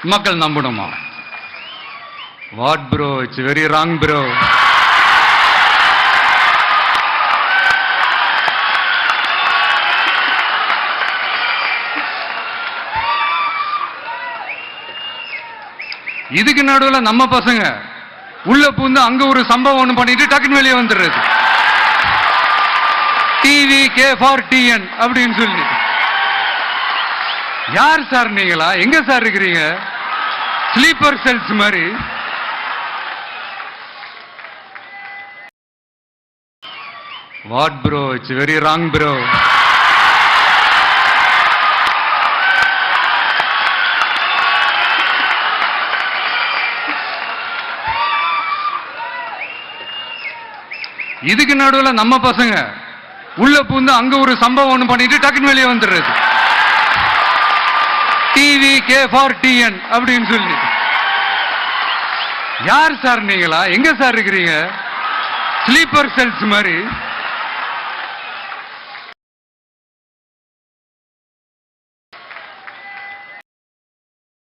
மக்கள் நம்பணுமா? What bro, it's very wrong bro. இதுக்கு நடுவில் நம்ம பசங்க உள்ள பூந்து அங்க ஒரு சம்பவம் ஒண்ணு பண்ணிட்டு டக்குன்னு வெளியே வந்துடுறது. டிவி கே ஃபார் டிஎன் அப்படின்னு சொல்லி. யார் சார் நீங்களா? எங்க சார் இருக்கிறீங்க? ஸ்லீப்பர் செல்ஸ் மாதிரி. What bro, it's very wrong bro. இதுக்கு நடுவில் நம்ம பசங்க உள்ள பூந்து அங்க ஒரு சம்பவம் ஒண்ணு பண்ணிட்டு டக்குன்னு வெளியே வந்துடுறது. டிவி கே ஃபார் டிஎன் அப்படின்னு சொல்லி. யார் சார் நீங்களா? எங்க சார் இருக்கிறீங்க? ஸ்லீப்பர் செல்ஸ் மாதிரி.